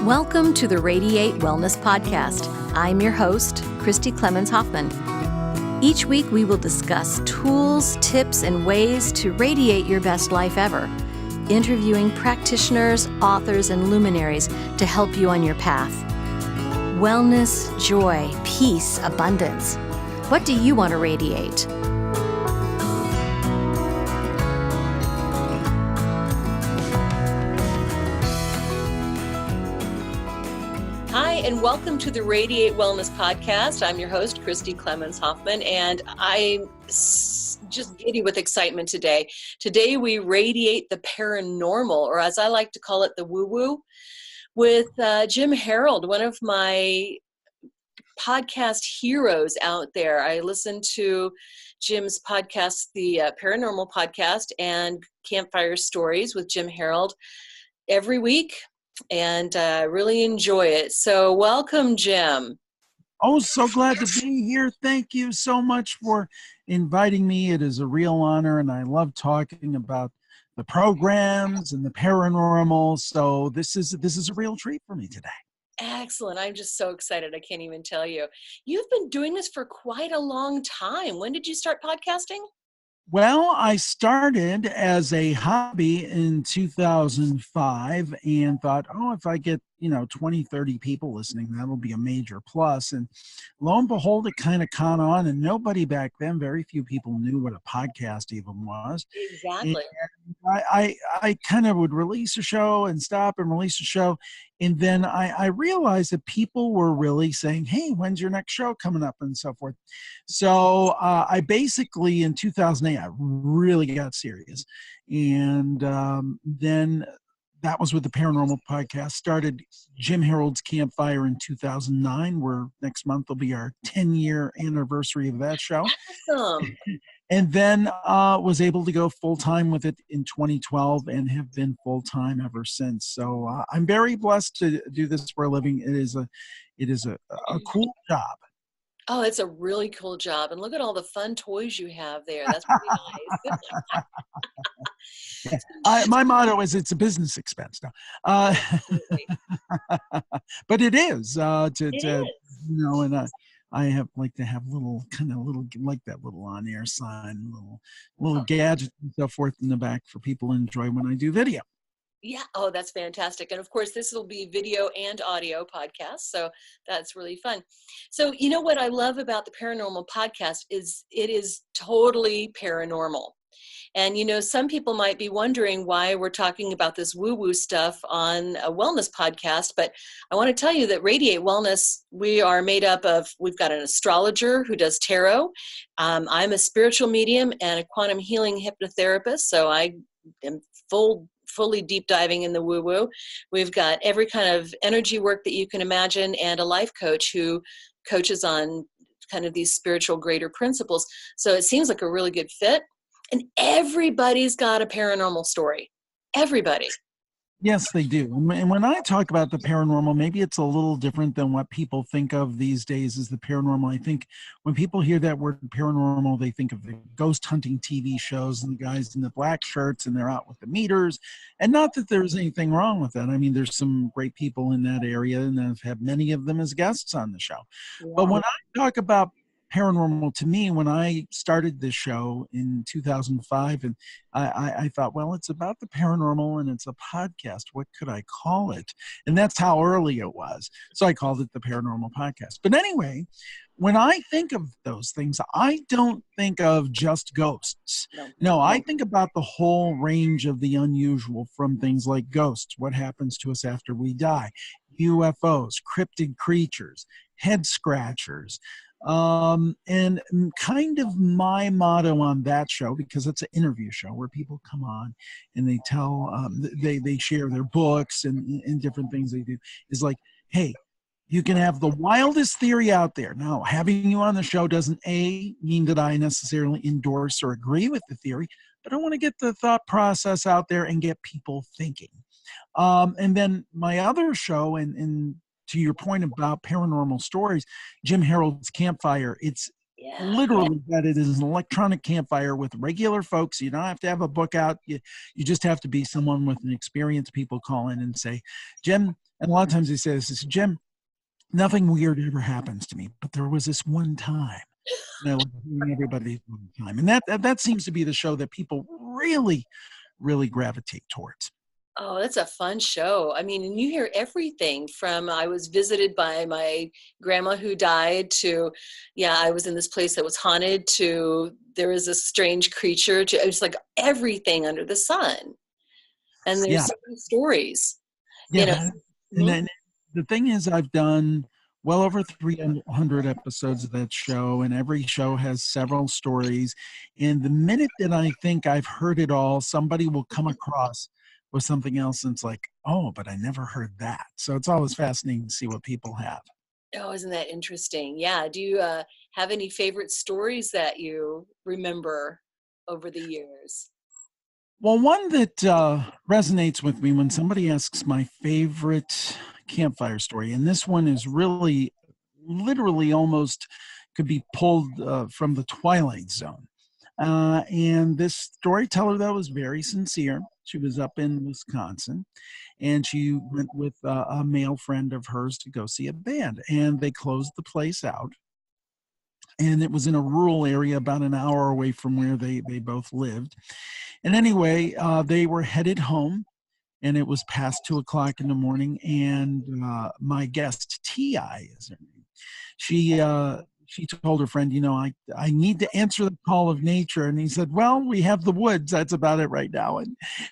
Welcome to the Radiate Wellness Podcast. I'm your host, Christy Clemens Hoffman. Each week we will discuss tools, tips, and ways to radiate your best life ever, interviewing practitioners, authors, and luminaries to help you on your path. Wellness, joy, peace, abundance. What do you want to radiate? Hi, and welcome to the Radiate Wellness Podcast. I'm your host, Christy Clemens Hoffman, and I'm just giddy with excitement today. Today, we radiate the paranormal, or as I like to call it, the woo-woo, with Jim Harold, one of my podcast heroes out there. I listen to Jim's podcast, the Paranormal Podcast, and Campfire Stories with Jim Harold every week. And really enjoy it. So welcome, Jim. Oh, so glad to be here. Thank you so much for inviting me. It is a real honor, and I love talking about the programs and the paranormal. So this is a real treat for me today. Excellent. I'm just so excited. I can't even tell you. You've been doing this for quite a long time. When did you start podcasting? Well, I started as a hobby in 2005 and thought, if I get, 20, 30 people listening, that'll be a major plus. And lo and behold, it kind of caught on, and nobody back then, very few people knew what a podcast even was. Exactly. And I kind of would release a show and stop and release a show. And then I realized that people were really saying, hey, when's your next show coming up and so forth. So I basically, in 2008, I really got serious. And then that was with the Paranormal Podcast. Started Jim Harold's Campfire in 2009, where next month will be our 10-year anniversary of that show. Awesome. And then was able to go full-time with it in 2012 and have been full-time ever since. So I'm very blessed to do this for a living. It is a cool job. Oh, it's a really cool job. And look at all the fun toys you have there. That's pretty nice. My motto is it's a business expense now. But it is. And I have like to have little like that little on-air sign, little gadgets and so forth in the back for people to enjoy when I do video. Yeah. Oh, that's fantastic. And of course, this will be video and audio podcast. So that's really fun. So, you know what I love about the Paranormal Podcast is it is totally paranormal. And, some people might be wondering why we're talking about this woo-woo stuff on a wellness podcast. But I want to tell you that Radiate Wellness, we are made up of, we've got an astrologer who does tarot. I'm a spiritual medium and a quantum healing hypnotherapist. So I am fully deep diving in the woo-woo. We've got every kind of energy work that you can imagine and a life coach who coaches on kind of these spiritual greater principles. So it seems like a really good fit. And everybody's got a paranormal story. Everybody. Yes, they do. And when I talk about the paranormal, maybe it's a little different than what people think of these days as the paranormal. I think when people hear that word paranormal, they think of the ghost hunting TV shows and the guys in the black shirts and they're out with the meters. And not that there's anything wrong with that. I mean, there's some great people in that area, and I've had many of them as guests on the show. Wow. But when I talk about paranormal, to me, when I started this show in 2005, and I thought, well, it's about the paranormal and it's a podcast. What could I call it? And that's how early it was. So I called it the Paranormal Podcast. But anyway, when I think of those things, I don't think of just ghosts. No, I think about the whole range of the unusual, from things like ghosts, what happens to us after we die, UFOs, cryptid creatures, head scratchers. And kind of my motto on that show, because it's an interview show where people come on and they tell, they share their books and different things they do, is like, hey, you can have the wildest theory out there. Now, having you on the show doesn't mean that I necessarily endorse or agree with the theory, but I want to get the thought process out there and get people thinking. And then my other show, and to your point about paranormal stories, Jim Harold's Campfire, it's Yeah. literally that it is an electronic campfire with regular folks. You don't have to have a book out. You just have to be someone with an experience. People call in and say, Jim, and a lot of times they say this, is Jim, nothing weird ever happens to me, but there was this one time. You know, everybody one time. And that seems to be the show that people really, really gravitate towards. Oh, that's a fun show. I mean, and you hear everything from I was visited by my grandma who died to, yeah, I was in this place that was haunted to there was a strange creature to it's like everything under the sun. And there's Yeah. so many stories, Yeah. you know. And Mhm. then the thing is, I've done well over 300 episodes of that show, and every show has several stories. And the minute that I think I've heard it all, somebody will come across with something else, and it's like, oh, but I never heard that. So it's always fascinating to see what people have. Oh, isn't that interesting? Yeah. Do you have any favorite stories that you remember over the years? Well, one that resonates with me when somebody asks my favorite campfire story, and this one is really, literally almost could be pulled from the Twilight Zone. And this storyteller, though, was very sincere. She was up in Wisconsin, and she went with a male friend of hers to go see a band, and they closed the place out. And it was in a rural area about an hour away from where they both lived. And anyway, they were headed home, and it was past 2 o'clock in the morning. And my guest, Ti, is her name. She told her friend, I need to answer the call of nature. And he said, well, we have the woods. That's about it right now.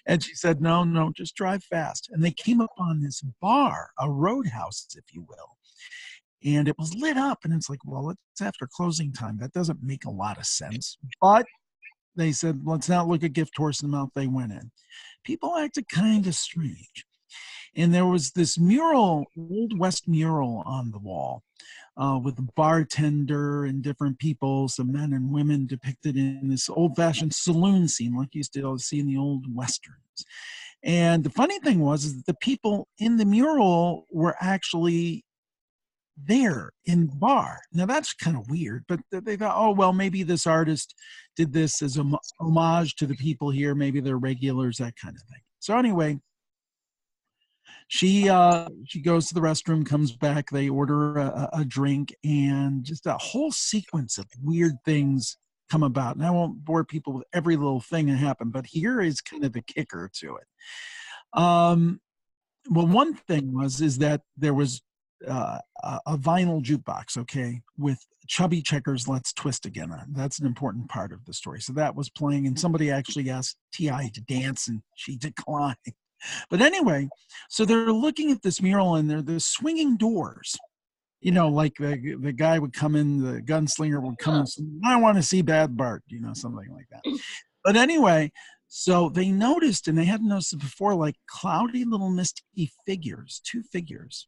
And she said, no, just drive fast. And they came upon this bar, a roadhouse, if you will. And it was lit up. And it's like, well, it's after closing time. That doesn't make a lot of sense. But they said, let's not look a gift horse in the mouth. They went in. People acted kind of strange. And there was this mural, Old West mural on the wall with a bartender and different people, some men and women depicted in this old-fashioned saloon scene like you used to see in the old Westerns. And the funny thing was is that the people in the mural were actually there in the bar. Now that's kind of weird, but they thought, oh, well, maybe this artist did this as a homage to the people here. Maybe they're regulars, that kind of thing. So anyway, she goes to the restroom, comes back, they order a drink, and just a whole sequence of weird things come about. And I won't bore people with every little thing that happened, but here is kind of the kicker to it. Well, one thing is that there was a vinyl jukebox, okay, with Chubby Checker's Let's Twist Again on. That's an important part of the story. So that was playing, and somebody actually asked Ti to dance, and she declined. But anyway, so they're looking at this mural, and there's swinging doors. Like the guy would come in, the gunslinger would come in, and say, I want to see Bad Bart, something like that. But anyway, so they noticed, and they hadn't noticed it before, like cloudy little misty figures, two figures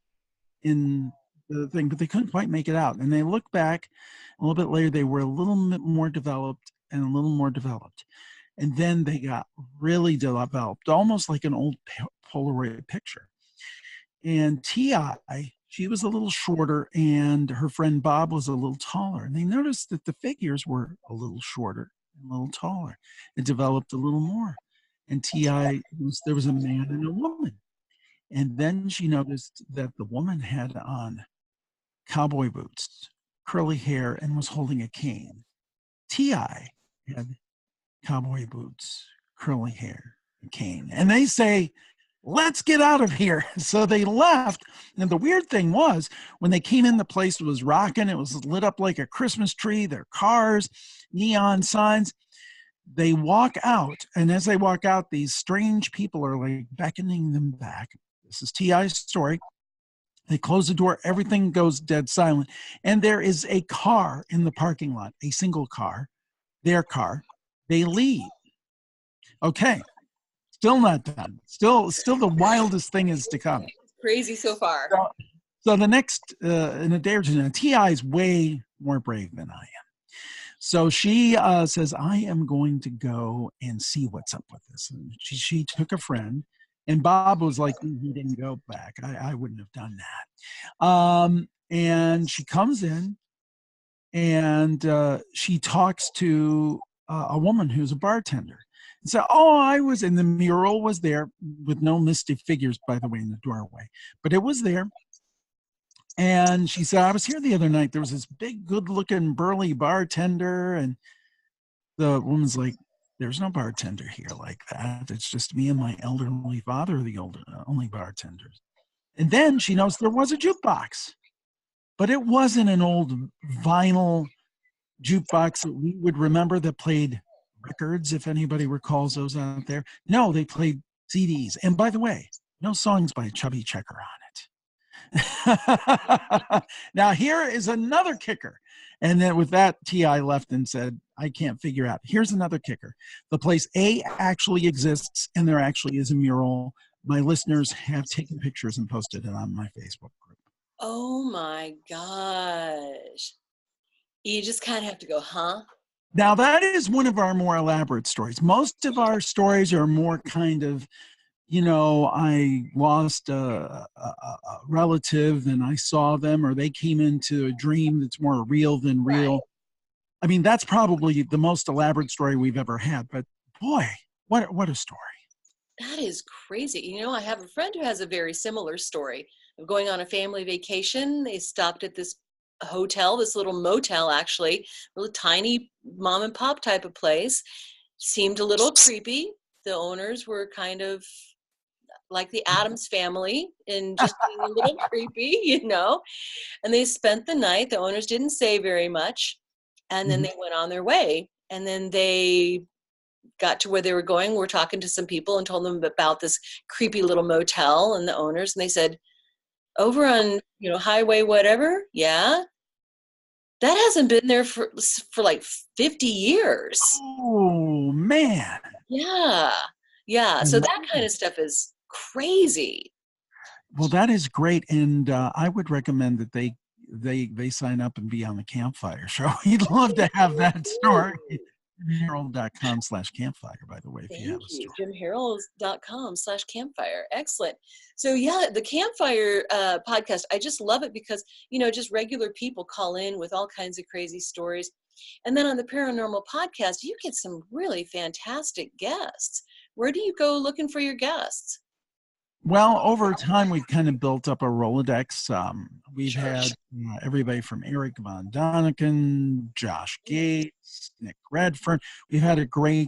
in the thing, but they couldn't quite make it out. And they looked back a little bit later, they were a little bit more developed and a little more developed. And then they got really developed, almost like an old Polaroid picture. And Ti, she was a little shorter, and her friend Bob was a little taller. And they noticed that the figures were a little shorter and a little taller. It developed a little more. And there was a man and a woman. And then she noticed that the woman had on cowboy boots, curly hair, and was holding a cane. Ti had cowboy boots, curly hair, and cane. And they say, let's get out of here. So they left. And the weird thing was, when they came in, the place was rocking. It was lit up like a Christmas tree. Their cars, neon signs. They walk out. And as they walk out, these strange people are like beckoning them back. This is Ti's story. They close the door. Everything goes dead silent. And there is a car in the parking lot, a single car, their car. They leave. Okay. Still not done. Still the wildest thing is to come. Crazy so far. So the next, in a day or two, Ti is way more brave than I am. So she says, I am going to go and see what's up with this. And she took a friend, and Bob was like, he didn't go back. I wouldn't have done that. And she comes in, and she talks to a woman who's a bartender. And so, oh, I was, and the mural was there with no mystic figures, by the way, in the doorway, but it was there. And she said, I was here the other night. There was this big, good-looking, burly bartender, and the woman's like, there's no bartender here like that. It's just me and my elderly father, the only bartenders. And then she knows there was a jukebox, but it wasn't an old vinyl jukebox that we would remember that played records, if anybody recalls those out there. No, they played CDs. And by the way, no songs by Chubby Checker on it. Now, here is another kicker. And then with that, T.I. left and said, I can't figure out. Here's another kicker. The place A actually exists, and there actually is a mural. My listeners have taken pictures and posted it on my Facebook group. Oh my gosh. You just kind of have to go, huh? Now, that is one of our more elaborate stories. Most of our stories are more kind of, I lost a relative and I saw them, or they came into a dream that's more real than real. Right. I mean, that's probably the most elaborate story we've ever had. But boy, what a story. That is crazy. I have a friend who has a very similar story of going on a family vacation. They stopped at this hotel, this little motel, actually, really tiny mom and pop type of place. Seemed a little creepy. The owners were kind of like the Addams family and just being a little creepy, and they spent the night. The owners didn't say very much. And then they went on their way. And then they got to where they were going. We're talking to some people and told them about this creepy little motel and the owners. And they said, over on, highway, whatever. Yeah. That hasn't been there for like 50 years. Oh, man. Yeah. Yeah. So that kind of stuff is crazy. Well, that is great. And I would recommend that they sign up and be on the Campfire show. We'd love to have that story. JimHarold.com/campfire, by the way, if you have a story. JimHarold.com/campfire. Excellent. So yeah, the Campfire podcast, I just love it because, just regular people call in with all kinds of crazy stories. And then on the Paranormal Podcast, you get some really fantastic guests. Where do you go looking for your guests? Well, over time, we've kind of built up a Rolodex. We've had everybody from Eric Von Daniken, Josh Gates, Nick Redfern. We've had a great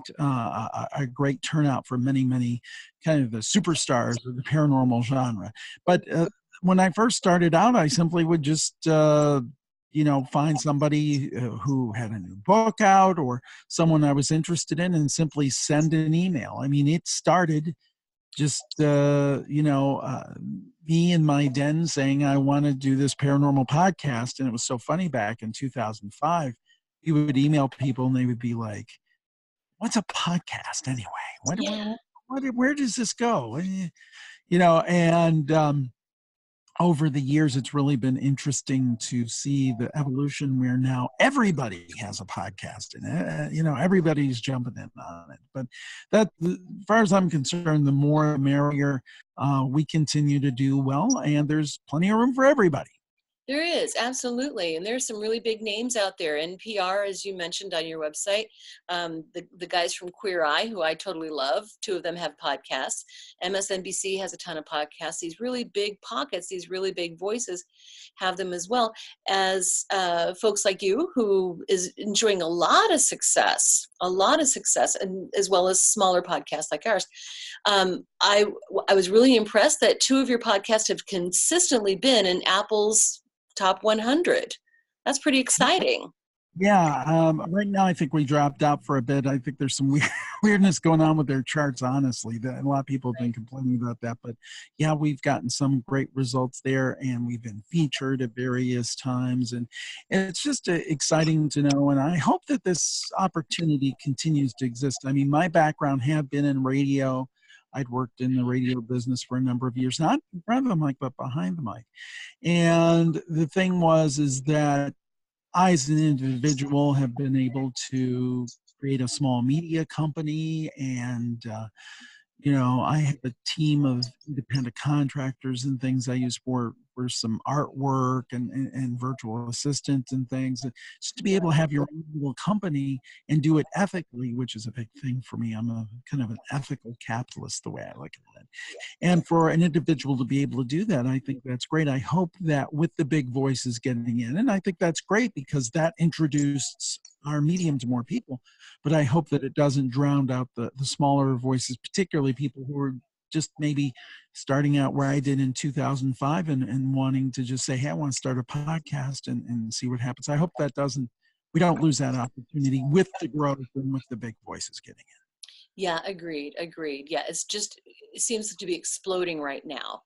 turnout for many, many kind of the superstars of the paranormal genre. But when I first started out, I simply would just, find somebody who had a new book out or someone I was interested in and simply send an email. I mean, it started just, me in my den saying, I want to do this paranormal podcast. And it was so funny back in 2005, you would email people and they would be like, what's a podcast anyway? Where does this go? Over the years, it's really been interesting to see the evolution where now everybody has a podcast and, everybody's jumping in on it. But that, as far as I'm concerned, the more the merrier. We continue to do well, and there's plenty of room for everybody. There is, absolutely. And there's some really big names out there. NPR, as you mentioned on your website, the guys from Queer Eye, who I totally love, 2 of them have podcasts. MSNBC has a ton of podcasts. These really big pockets, these really big voices have them as well as folks like you, who is enjoying a lot of success, and as well as smaller podcasts like ours. I was really impressed that 2 of your podcasts have consistently been in Apple's top 100. That's pretty exciting. Yeah. Right now, I think we dropped out for a bit. I think there's some weirdness going on with their charts, honestly. A lot of people have been complaining about that. But yeah, we've gotten some great results there, and we've been featured at various times. And it's just exciting to know. And I hope that this opportunity continues to exist. I mean, my background had been in radio. I'd worked in the radio business for a number of years, not in front of the mic, but behind the mic. And the thing is that I, as an individual, have been able to create a small media company and, I have a team of independent contractors and things I use for some artwork and virtual assistants and things. Just to be able to have your own little company and do it ethically, which is a big thing for me. I'm a kind of an ethical capitalist, the way I look at it. And for an individual to be able to do that, I think that's great. I hope that with the big voices getting in, and I think that's great because that introduced our medium to more people, but I hope that it doesn't drown out the smaller voices, particularly people who are just maybe starting out where I did in 2005 and wanting to just say, hey, I want to start a podcast and see what happens. I hope that we don't lose that opportunity with the growth and with the big voices getting in. Yeah, agreed. Yeah, it seems to be exploding right now.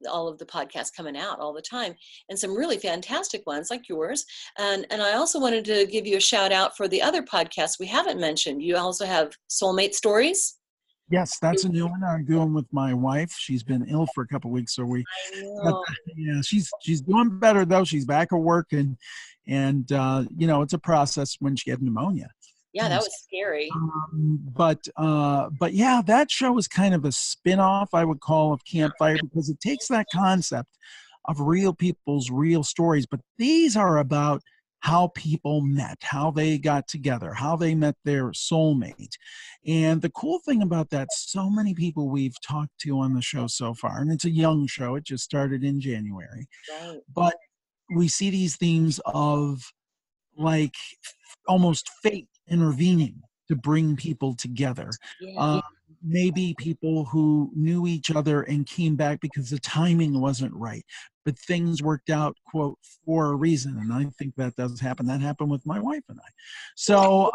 All of the podcasts coming out all the time, and some really fantastic ones like yours. And I also wanted to give you a shout out for the other podcasts we haven't mentioned. You also have Soulmate Stories. Yes, that's a new one I'm doing with my wife. She's been ill for a couple of weeks, so I know. yeah, she's doing better though. She's back at work, and it's a process when she had pneumonia. Yeah, that was scary. But yeah, that show is kind of a spin-off, I would call, of Campfire, because it takes that concept of real people's real stories, but these are about how people met, how they got together, how they met their soulmate. And the cool thing about that, so many people we've talked to on the show so far, and it's a young show, it just started in January, Right. but we see these themes of like almost fate intervening to bring people together. Yeah. Maybe people who knew each other and came back because the timing wasn't right, but things worked out, quote, for a reason. And I think that does happen. That happened with my wife and I. So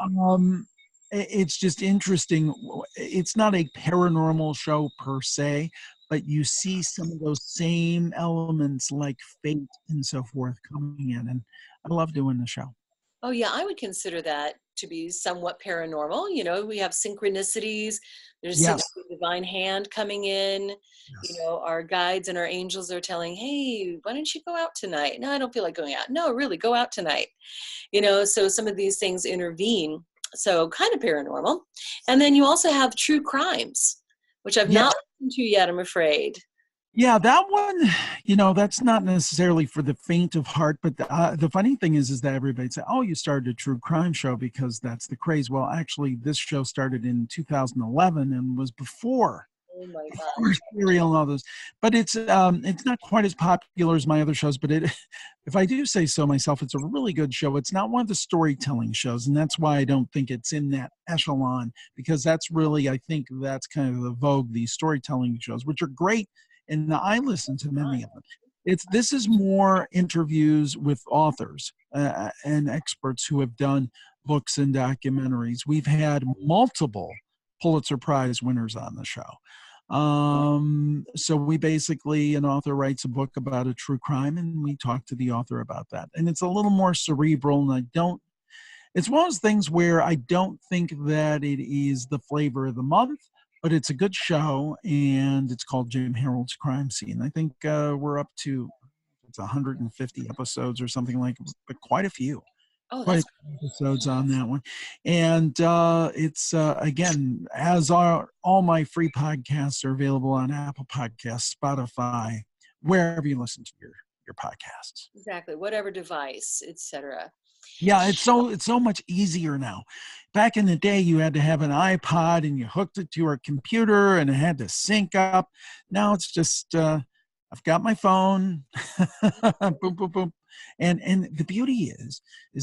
it's just interesting. It's not a paranormal show per se, but you see some of those same elements like fate and so forth coming in. And I love doing the show. Oh, yeah, I would consider that to be somewhat paranormal. We have synchronicities. There's seems Yes. to be a divine hand coming in. Yes. Our guides and our angels are telling, hey, why don't you go out tonight? No, I don't feel like going out. No, really, go out tonight. So some of these things intervene. So kind of paranormal. And then you also have true crimes, which I've Yeah. not listened to yet, I'm afraid. Yeah, that one, that's not necessarily for the faint of heart. But the funny thing is that everybody say, "Oh, you started a true crime show because that's the craze." Well, actually, this show started in 2011 and was before Oh my before Serial and all those. But it's not quite as popular as my other shows. But if I do say so myself, it's a really good show. It's not one of the storytelling shows, and that's why I don't think it's in that echelon, because that's really, I think that's kind of the vogue, these storytelling shows, which are great. And I listen to many of them. This is more interviews with authors and experts who have done books and documentaries. We've had multiple Pulitzer Prize winners on the show. So we basically, an author writes a book about a true crime, and we talk to the author about that. And it's a little more cerebral, and it's one of those things where I don't think that it is the flavor of the month, but it's a good show, and it's called Jim Harold's Crime Scene. I think we're up to 150 episodes or something like, but quite a few. Oh, Quite a that's few episodes on that one. And it's, again, as are all my free podcasts are available on Apple Podcasts, Spotify, wherever you listen to your podcasts. exactly whatever device, etc. Yeah, it's so much easier now. Back in the day, you had to have an iPod and you hooked it to your computer and it had to sync up. Now it's just I've got my phone, boom, boom, boom. And the beauty is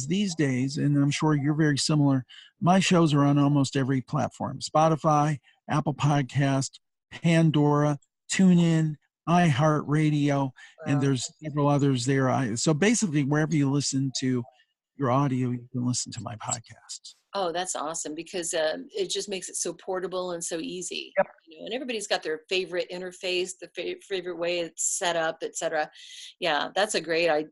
these days, and I'm sure you're very similar, my shows are on almost every platform: Spotify, Apple Podcast, Pandora, TuneIn, iHeartRadio, and there's several others there. So basically, wherever you listen to your audio, you can listen to my podcasts. Oh, that's awesome, because it just makes it so portable and so easy. Yep. And everybody's got their favorite interface, the favorite way it's set up, etc. Yeah, that's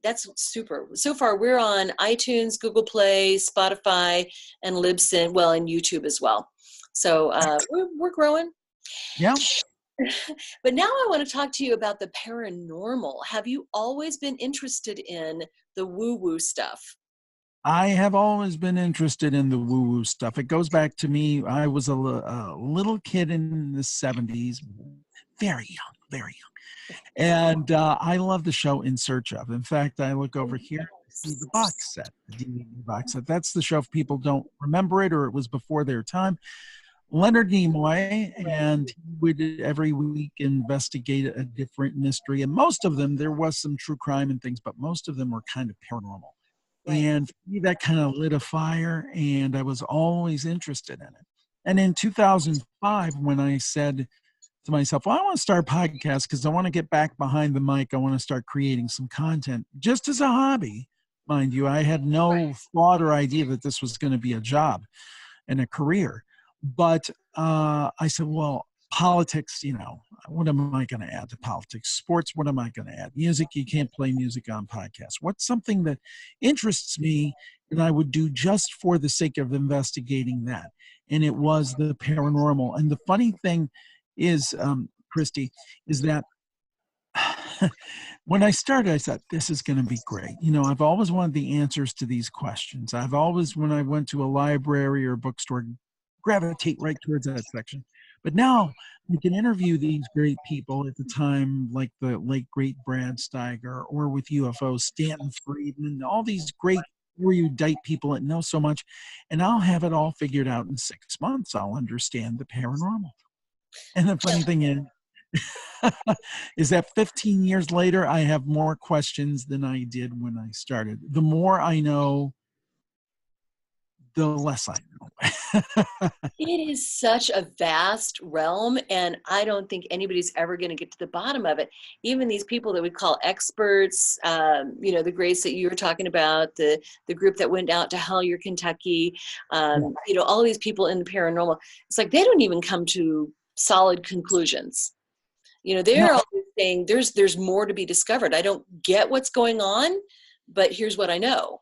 that's super. So far, we're on iTunes, Google Play, Spotify, and Libsyn, well, and YouTube as well. So we're growing. Yeah. But now I want to talk to you about the paranormal. Have you always been interested in the woo-woo stuff? I have always been interested in the woo-woo stuff. It goes back to me. I was a little kid in the 70s, very young, very young. And I love the show In Search Of. In fact, I look over here, I see the box set, the DVD box set. That's the show if people don't remember it or it was before their time. Leonard Nimoy, and he would every week investigate a different mystery. And most of them, there was some true crime and things, but most of them were kind of paranormal. Right. And for me, that kind of lit a fire, and I was always interested in it. And in 2005, when I said to myself, well, I want to start a podcast because I want to get back behind the mic. I want to start creating some content just as a hobby, mind you. I had no thought or idea that this was going to be a job and a career. But I said, well, politics, what am I going to add to politics? Sports, what am I going to add? Music, you can't play music on podcasts. What's something that interests me and I would do just for the sake of investigating that? And it was the paranormal. And the funny thing is, Christy, is that when I started, I thought, this is going to be great. I've always wanted the answers to these questions. I've always, when I went to a library or a bookstore, gravitate right towards that section. But now we can interview these great people at the time, like the late, great Brad Steiger, or with UFOs, Stanton Friedman, all these great erudite people that know so much. And I'll have it all figured out in 6 months. I'll understand the paranormal. And the funny thing is that 15 years later, I have more questions than I did when I started. The more I know, the less I know. It is such a vast realm, and I don't think anybody's ever going to get to the bottom of it. Even these people that we call experts, the Grace that you were talking about, the group that went out to Hellier, Kentucky, all these people in the paranormal, it's like they don't even come to solid conclusions. They're always saying there's more to be discovered. I don't get what's going on, but here's what I know.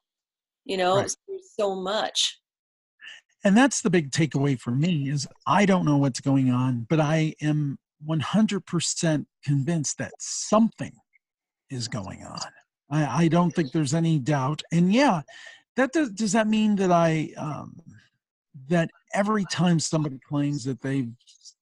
Right. So there's so much. And that's the big takeaway for me is I don't know what's going on, but I am 100% convinced that something is going on. I don't think there's any doubt. And yeah, does that mean that that every time somebody claims that they've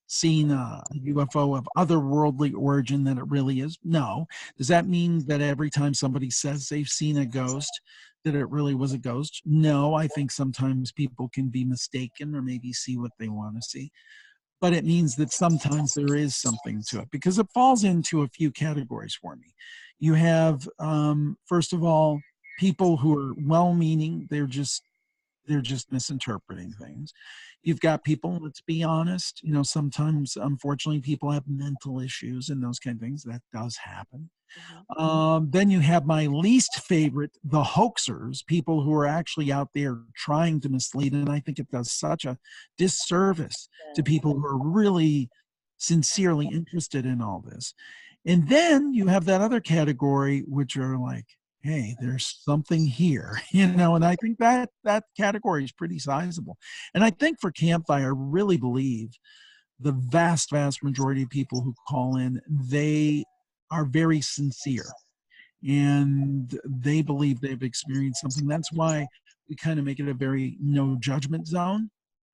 seen a UFO of otherworldly origin that it really is? No. Does that mean that every time somebody says they've seen a ghost that it really was a ghost? No. I think sometimes people can be mistaken or maybe see what they want to see. But it means that sometimes there is something to it because it falls into a few categories for me. You have, first of all, people who are well-meaning. They're just misinterpreting things. You've got people, let's be honest, sometimes, unfortunately, people have mental issues and those kind of things. That does happen. Then you have my least favorite, the hoaxers, people who are actually out there trying to mislead. And I think it does such a disservice to people who are really sincerely interested in all this. And then you have that other category, which are like, hey, there's something here, and I think that category is pretty sizable. And I think for Campfire, I really believe the vast, vast majority of people who call in, they are very sincere and they believe they've experienced something. That's why we kind of make it a very no judgment zone.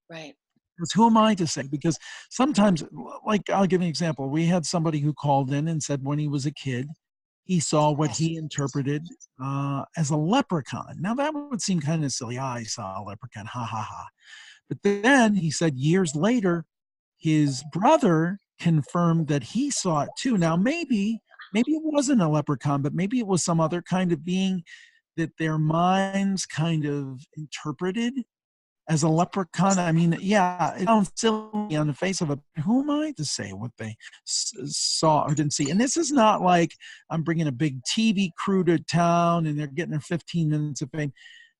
Right. Because who am I to say? Because sometimes, like, I'll give you an example. We had somebody who called in and said when he was a kid, he saw what he interpreted as a leprechaun. Now, that would seem kind of silly. I saw a leprechaun, ha, ha, ha. But then he said years later, his brother confirmed that he saw it too. Now, maybe it wasn't a leprechaun, but maybe it was some other kind of being that their minds kind of interpreted as a leprechaun. I mean, yeah, it sounds silly on the face of it. Who am I to say what they saw or didn't see? And this is not like I'm bringing a big TV crew to town and they're getting their 15 minutes of fame.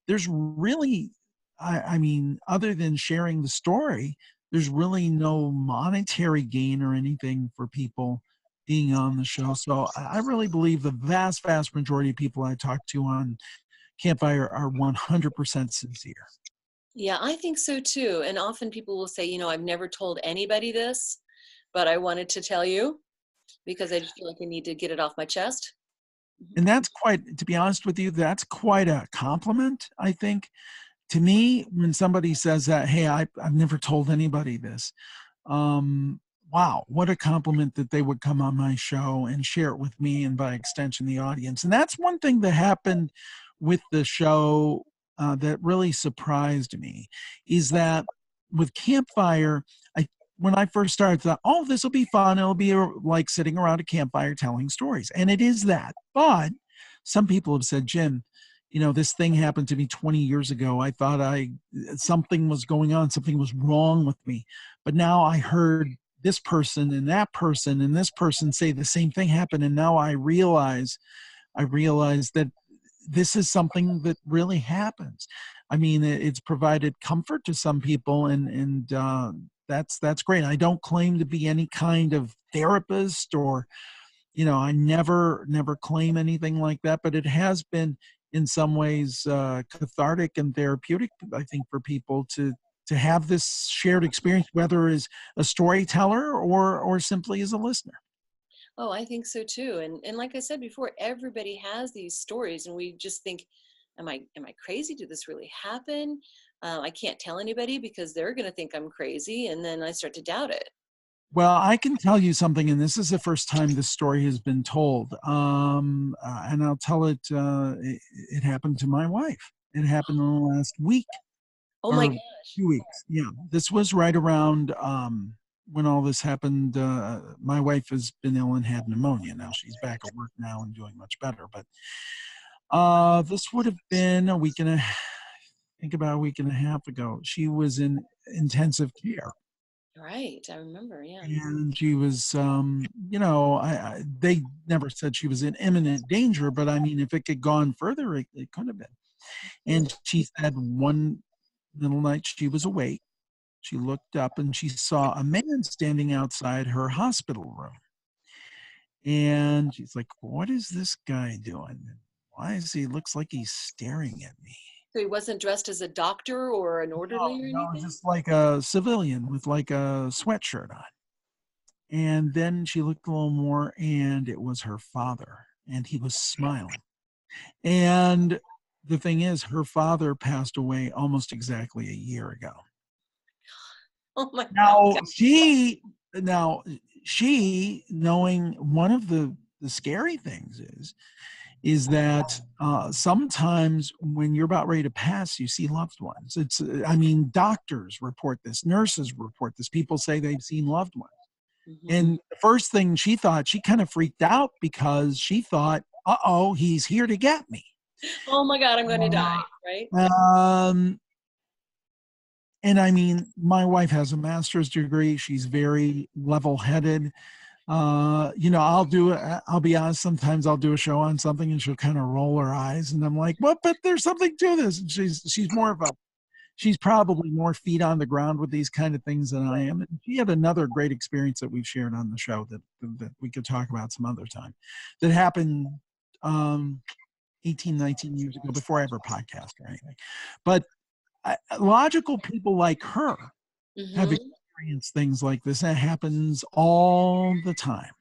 There's really, I mean, other than sharing the story, there's really no monetary gain or anything for people being on the show. So I really believe the vast, vast majority of people I talk to on Campfire are 100% sincere. Yeah, I think so too. And often people will say, I've never told anybody this, but I wanted to tell you because I just feel like I need to get it off my chest. And that's quite, to be honest with you, that's quite a compliment, I think. To me, when somebody says that, hey, I've never told anybody this, wow, what a compliment that they would come on my show and share it with me and by extension the audience. And that's one thing that happened with the show that really surprised me, is that with Campfire, I when I first started, I thought, oh, this will be fun. It'll be like sitting around a campfire telling stories. And it is that. But some people have said, Jim, this thing happened to me 20 years ago. I thought something was going on, something was wrong with me. But now I heard this person and that person and this person say the same thing happened. And now I realize that this is something that really happens. I mean, it's provided comfort to some people, and that's great. I don't claim to be any kind of therapist, or I never claim anything like that, but it has been in some ways cathartic and therapeutic, I think, for people to have this shared experience, whether as a storyteller or simply as a listener. Oh, I think so too. And like I said before, everybody has these stories, and we just think, am I crazy? Did this really happen? I can't tell anybody because they're going to think I'm crazy, and then I start to doubt it. Well, I can tell you something, and this is the first time this story has been told. And I'll tell it. It happened to my wife. It happened in the last week. Oh my Or gosh. 2 weeks. Yeah, this was right around when all this happened. My wife has been ill and had pneumonia. Now she's back at work now and doing much better. But this would have been a week and about a week and a half ago. She was in intensive care. Right. I remember. Yeah. And she was, they never said she was in imminent danger, but I mean, if it had gone further, it could have been. And she said one little night she was awake. She looked up and she saw a man standing outside her hospital room. And she's like, what is this guy doing? Why is he, looks like he's staring at me? So he wasn't dressed as a doctor or an orderly or No, anything? just like a civilian with like a sweatshirt on. And then she looked a little more, and it was her father, and he was smiling. And the thing is, her father passed away almost exactly a year ago. Oh my Now God. she, knowing one of the scary things is that sometimes when you're about ready to pass, you see loved ones. I mean, doctors report this, nurses report this, people say they've seen loved ones. Mm-hmm. And the first thing she thought, she kind of freaked out because she thought, uh-oh, he's here to get me. Oh my God, I'm going to die, right? And I mean, my wife has a master's degree. She's very level-headed. I'll be honest, sometimes I'll do a show on something and she'll kind of roll her eyes and I'm like, well, but there's something to this. And she's probably more feet on the ground with these kind of things than I am. And she had another great experience that we've shared on the show that we could talk about some other time, that happened 18, 19 years ago before I ever podcast or anything. But logical people like her have experienced things like this. That happens all the time.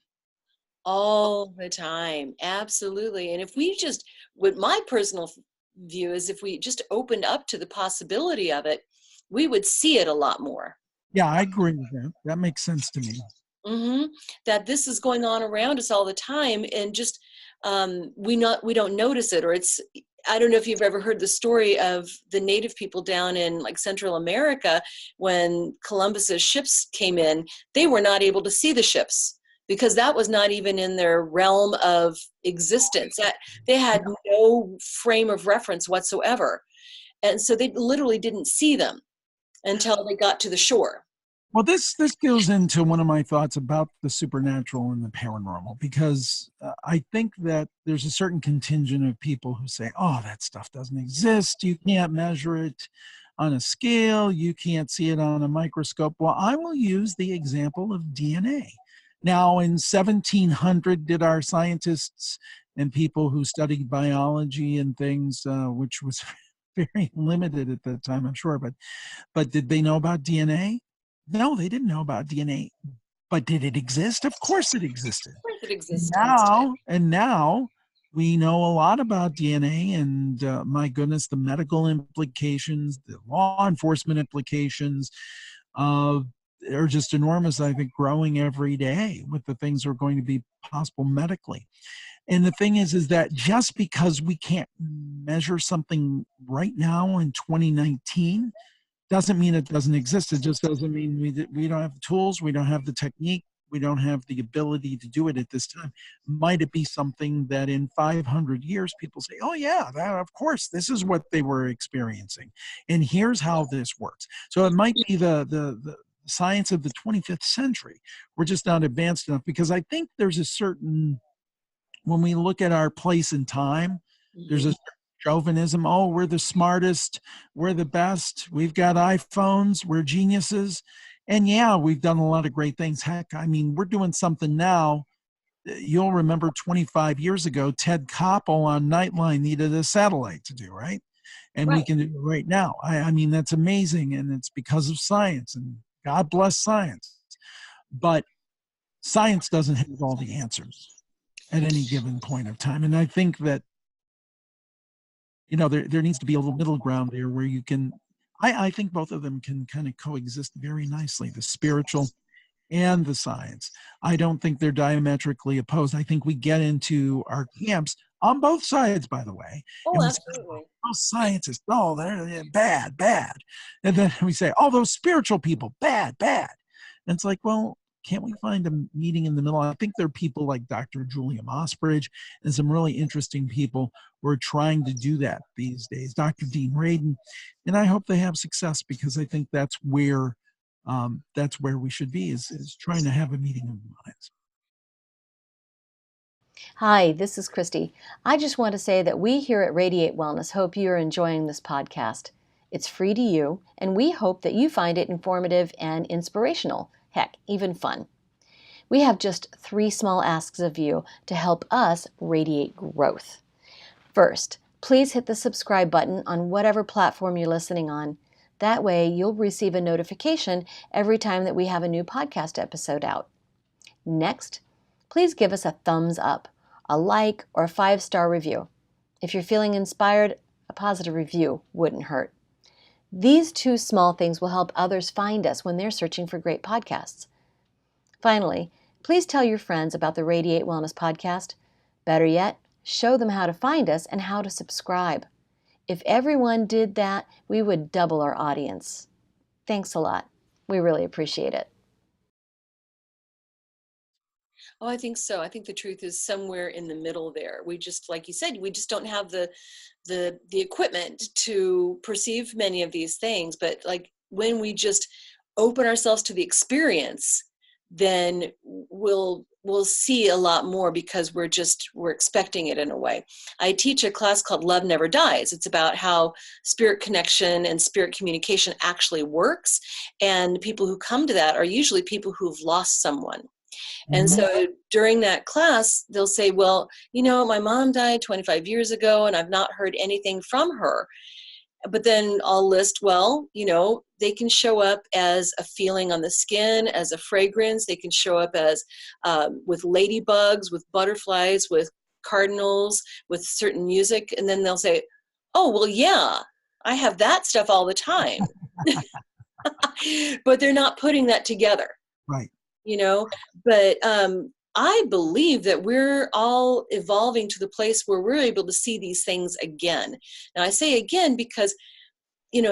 All the time. Absolutely. And if we just, what my personal view is, if we just opened up to the possibility of it, we would see it a lot more. Yeah, I agree with that. That makes sense to me. Mm-hmm. That this is going on around us all the time, and just we don't notice it, or it's. I don't know if you've ever heard the story of the native people down in like Central America when Columbus's ships came in. They were not able to see the ships because that was not even in their realm of existence. That they had no frame of reference whatsoever, and so they literally didn't see them until they got to the shore. Well, this goes into one of my thoughts about the supernatural and the paranormal, because I think that there's a certain contingent of people who say, oh, that stuff doesn't exist. You can't measure it on a scale. You can't see it on a microscope. Well, I will use the example of DNA. Now, in 1700, did our scientists and people who studied biology and things, which was very limited at that time, I'm sure, but did they know about DNA? No, they didn't know about DNA, but did it exist? Of course it existed. Of course it exists. And now We know a lot about DNA, and my goodness, the medical implications, the law enforcement implications uh, are just enormous. I think growing every day with the things that are going to be possible medically. And the thing is that just because we can't measure something right now in 2019 doesn't mean it doesn't exist. It just doesn't mean we don't have the tools, we don't have the technique, we don't have the ability to do it at this time. Might it be something that in 500 years people say, oh yeah, that, of course, this is what they were experiencing, and here's how this works. So it might be the science of the 25th century. We're just not advanced enough, because I think there's a certain, when we look at our place in time, there's a chauvinism. Oh, we're the smartest, we're the best, we've got iPhones, we're geniuses. And yeah, we've done a lot of great things. Heck, I mean, we're doing something now. You'll remember 25 years ago, Ted Koppel on Nightline needed a satellite to do, right? And we Right. can do it right now. I mean, that's amazing. And it's because of science, and God bless science. But science doesn't have all the answers at any given point of time. And I think that, there needs to be a little middle ground there where you can, I think both of them can kind of coexist very nicely, the spiritual and the science. I don't think they're diametrically opposed. I think we get into our camps on both sides, by the way, Oh, and we say, absolutely. oh, scientists, oh, they're bad, bad. And then we say, oh, those spiritual people, bad, bad. And it's like, well, can't we find a meeting in the middle? I think there are people like Dr. Julia Mossbridge and some really interesting people who are trying to do that these days, Dr. Dean Radin. And I hope they have success, because I think that's where we should be, is trying to have a meeting of the minds. Hi, this is Christy. I just want to say that we here at Radiate Wellness hope you're enjoying this podcast. It's free to you, and we hope that you find it informative and inspirational. Heck, even fun. We have just 3 small asks of you to help us radiate growth. First, please hit the subscribe button on whatever platform you're listening on. That way, you'll receive a notification every time that we have a new podcast episode out. Next, please give us a thumbs up, a like, or a 5-star review. If you're feeling inspired, a positive review wouldn't hurt. These 2 small things will help others find us when they're searching for great podcasts. Finally, please tell your friends about the Radiate Wellness Podcast. Better yet, show them how to find us and how to subscribe. If everyone did that, we would double our audience. Thanks a lot. We really appreciate it. Oh, I think so. I think the truth is somewhere in the middle there. We just, like you said, we just don't have the equipment to perceive many of these things. But like when we just open ourselves to the experience, then we'll see a lot more, because we're expecting it in a way. I teach a class called Love Never Dies. It's about how spirit connection and spirit communication actually works. And people who come to that are usually people who've lost someone. And so during that class, they'll say, well, my mom died 25 years ago and I've not heard anything from her. But then I'll list, well, they can show up as a feeling on the skin, as a fragrance. They can show up as with ladybugs, with butterflies, with cardinals, with certain music. And then they'll say, oh, well, yeah, I have that stuff all the time. But they're not putting that together. Right. But I believe that we're all evolving to the place where we're able to see these things again. Now I say again because,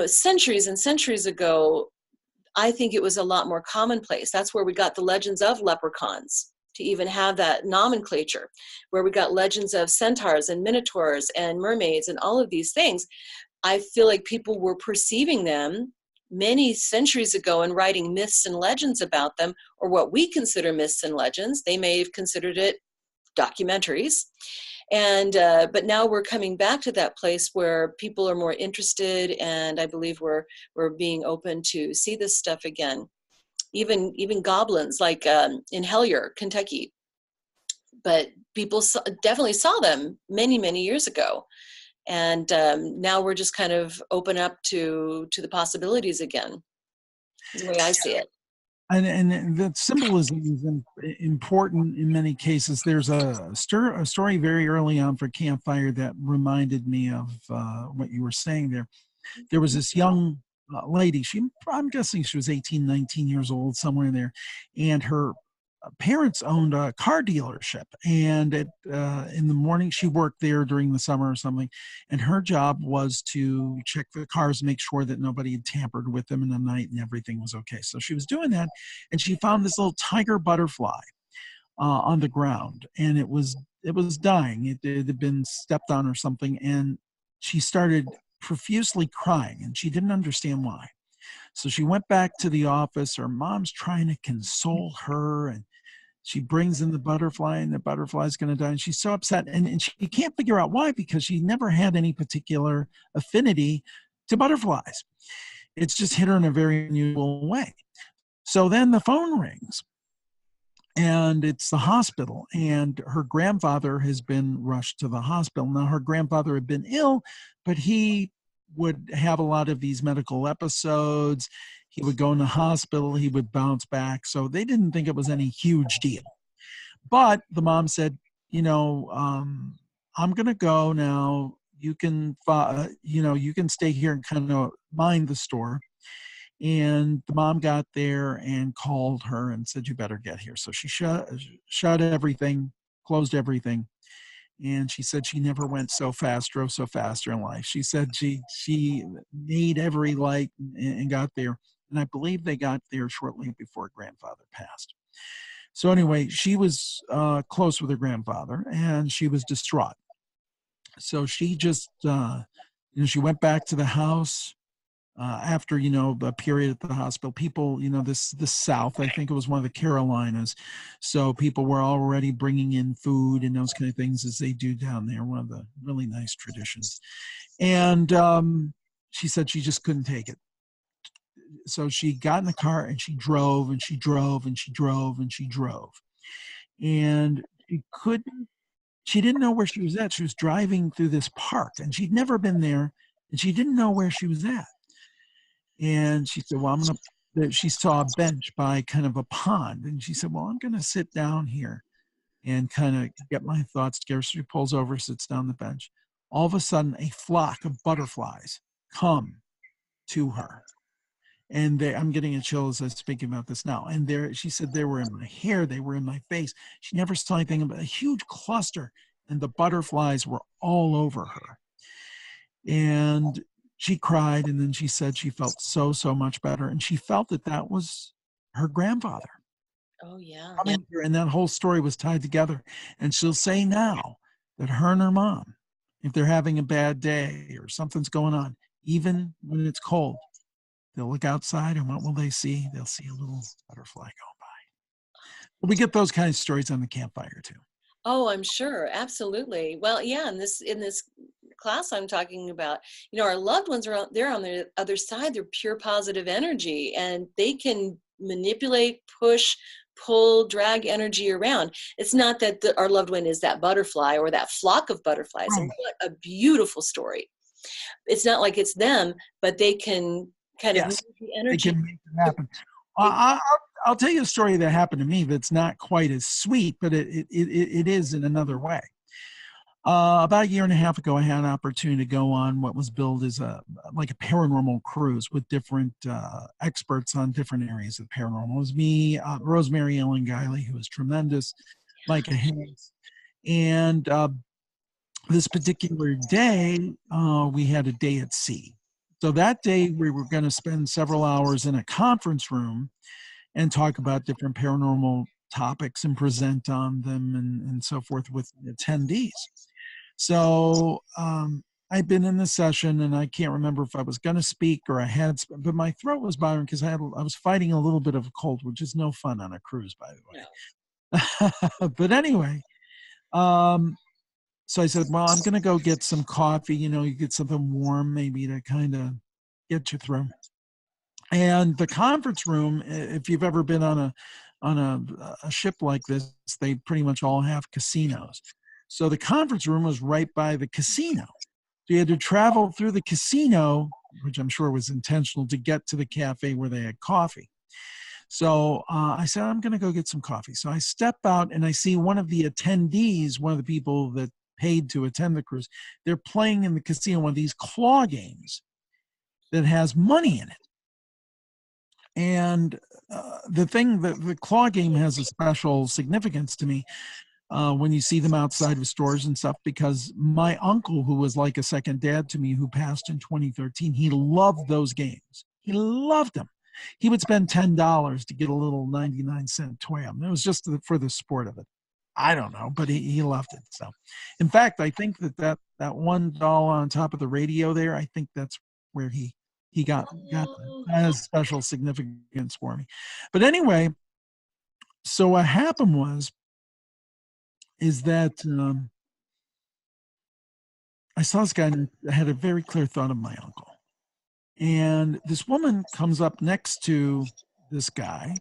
centuries and centuries ago, I think it was a lot more commonplace. That's where we got the legends of leprechauns, to even have that nomenclature, where we got legends of centaurs and minotaurs and mermaids and all of these things. I feel like people were perceiving them many centuries ago and writing myths and legends about them, or what we consider myths and legends. They may have considered it documentaries. And but now we're coming back to that place where people are more interested, and I believe we're being open to see this stuff again. Even goblins, like in Hellier, Kentucky. But people definitely saw them many years ago. And now we're just kind of open up to the possibilities again, is the way I see it. And that symbolism is important in many cases. There's a story very early on for Campfire that reminded me of what you were saying there. There was this young lady. I'm guessing she was 18, 19 years old, somewhere in there, and her parents owned a car dealership. And in the morning, she worked there during the summer or something, and her job was to check the cars, make sure that nobody had tampered with them in the night and everything was okay. So she was doing that, and she found this little tiger butterfly on the ground, and it was dying. It had been stepped on or something, and she started profusely crying, and she didn't understand why. So she went back to the office. Her mom's trying to console her, and she brings in the butterfly, and the butterfly's going to die. And she's so upset, and she can't figure out why, because she never had any particular affinity to butterflies. It's just hit her in a very unusual way. So then the phone rings, and it's the hospital, and her grandfather has been rushed to the hospital. Now, her grandfather had been ill, but he would have a lot of these medical episodes. He would go in the hospital, he would bounce back. So they didn't think it was any huge deal. But the mom said, I'm going to go now. You can stay here and kind of mind the store. And the mom got there and called her and said, you better get here. So she shut everything, closed everything. And she said she never went so fast, drove so faster in life. She said she made every light and got there. And I believe they got there shortly before grandfather passed. So anyway, she was close with her grandfather, and she was distraught. So she just, she went back to the house. After a period at the hospital, people, the South, I think it was one of the Carolinas, so people were already bringing in food and those kind of things, as they do down there, one of the really nice traditions. And she said she just couldn't take it, so she got in the car and she drove and she drove and she drove and she drove, and she didn't know where she was at. She was driving through this park, and she'd never been there, and she didn't know where she was at. And she said, well, she saw a bench by kind of a pond. And she said, well, I'm going to sit down here and kind of get my thoughts together. So she pulls over, sits down on the bench. All of a sudden, a flock of butterflies come to her. And I'm getting a chill as I'm speaking about this now. And she said they were in my hair, they were in my face. She never saw anything about a huge cluster, and the butterflies were all over her. And she cried, and then she said she felt so much better, and she felt that was her grandfather. Oh, yeah. And that whole story was tied together. And she'll say now that her and her mom, if they're having a bad day or something's going on, even when it's cold, they'll look outside, and what will they see? They'll see a little butterfly go by. We get those kind of stories on the campfire too. Oh, I'm sure. Absolutely. Well, yeah, in this class I'm talking about, our loved ones are they're on the other side. They're pure positive energy, and they can manipulate, push, pull, drag energy around. It's not that our loved one is that butterfly or that flock of butterflies. Right. And what a beautiful story. It's not like it's them, but they can kind of move the energy. They can make it happen. I'll tell you a story that happened to me that's not quite as sweet, but it is in another way. About a year and a half ago, I had an opportunity to go on what was billed as a paranormal cruise with different experts on different areas of paranormal. It was me, Rosemary Ellen Guiley, who was tremendous, Micah Hayes. And this particular day, we had a day at sea. So that day, we were going to spend several hours in a conference room and talk about different paranormal topics and present on them and so forth with attendees. So I'd been in the session, and I can't remember if I was going to speak or I had, but my throat was bothering because I was fighting a little bit of a cold, which is no fun on a cruise, by the way. But anyway, so I said, well, I'm going to go get some coffee. You get something warm maybe to kind of get you through. And the conference room, if you've ever been on a ship like this, they pretty much all have casinos. So the conference room was right by the casino. So you had to travel through the casino, which I'm sure was intentional, to get to the cafe where they had coffee. So I said, I'm going to go get some coffee. So I step out and I see one of the attendees, one of the people that paid to attend the cruise, they're playing in the casino one of these claw games that has money in it. And the claw game has a special significance to me when you see them outside of stores and stuff, because my uncle, who was like a second dad to me, who passed in 2013, he loved those games. He loved them. He would spend $10 to get a little 99-cent toy of them. It was just for the sport of it. I don't know, but he loved it. So, in fact, I think that one doll on top of the radio there, I think that's where he got that. That has special significance for me. But anyway, so what happened is that I saw this guy and I had a very clear thought of my uncle. And this woman comes up next to this guy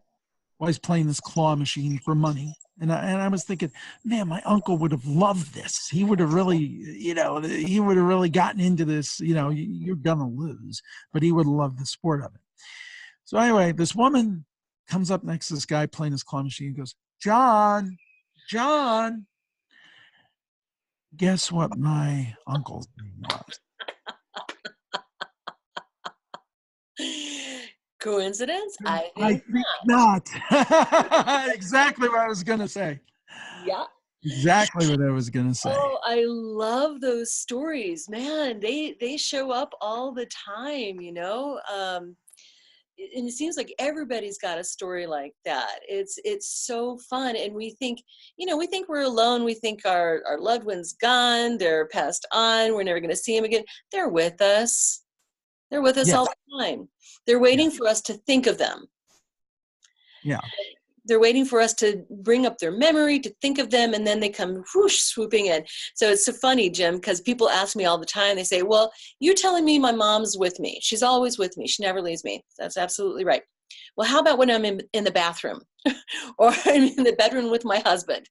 while he's playing this claw machine for money. And I was thinking, man, my uncle would have loved this. He would have really, he would have really gotten into this. You're going to lose, but he would have loved the sport of it. So anyway, this woman comes up next to this guy playing his claw machine and goes, John, guess what my uncle's name was? Coincidence? I think not. Exactly what I was going to say. Yeah. Exactly what I was going to say. Oh, I love those stories, man. They show up all the time, and it seems like everybody's got a story like that. It's so fun. And we think we're alone. We think our loved one's gone. They're passed on. We're never going to see them again. They're with us. They're with us all the time. They're waiting for us to think of them. Yeah. They're waiting for us to bring up their memory, to think of them, and then they come whoosh, swooping in. So it's so funny, Jim, because people ask me all the time, they say, well, you're telling me my mom's with me. She's always with me. She never leaves me. That's absolutely right. Well, how about when I'm in the bathroom or I'm in the bedroom with my husband?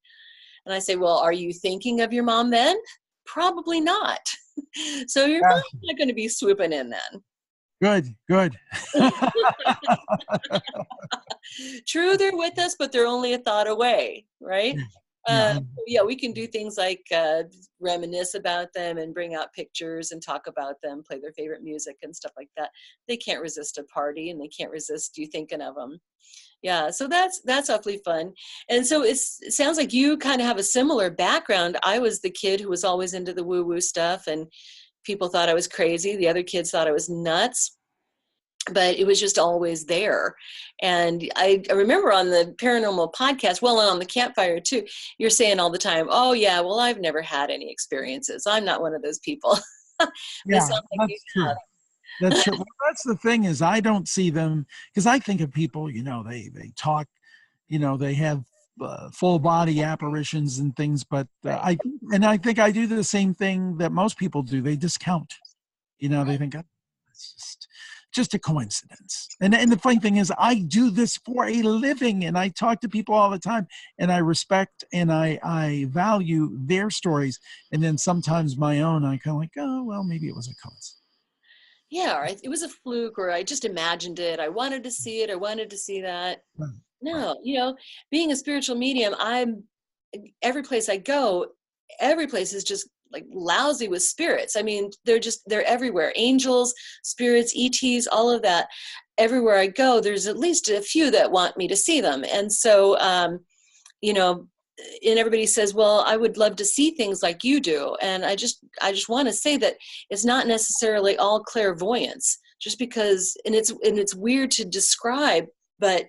And I say, well, are you thinking of your mom then? Probably not. So your mom's not going to be swooping in then. Good. True, they're with us, but they're only a thought away, right? Yeah, we can do things like reminisce about them and bring out pictures and talk about them, play their favorite music and stuff like that. They can't resist a party, and they can't resist you thinking of them. Yeah, so that's awfully fun. And so it sounds like you kind of have a similar background. I was the kid who was always into the woo-woo stuff, and people thought I was crazy. The other kids thought I was nuts, but it was just always there. And I remember on the Paranormal Podcast, well, and on the Campfire too, you're saying all the time, oh yeah, well, I've never had any experiences. I'm not one of those people. Yeah, that's true. That's true. Well, that's the thing is I don't see them, because I think of people, they talk, they have full body apparitions and things, but I think I do the same thing that most people do. They discount, they think, oh, it's just a coincidence. And the funny thing is I do this for a living, and I talk to people all the time, and I respect and I value their stories. And then sometimes my own, I kind of like, oh, well, maybe it was a coincidence. Yeah, or it was a fluke, or I just imagined it. I wanted to see it. I wanted to see that. Right. No, being a spiritual medium, every place I go, every place is just like lousy with spirits. I mean, they're everywhere. Angels, spirits, ETs, all of that. Everywhere I go, there's at least a few that want me to see them. And so, and everybody says, well, I would love to see things like you do. And I just want to say that it's not necessarily all clairvoyance, just because, and it's weird to describe, but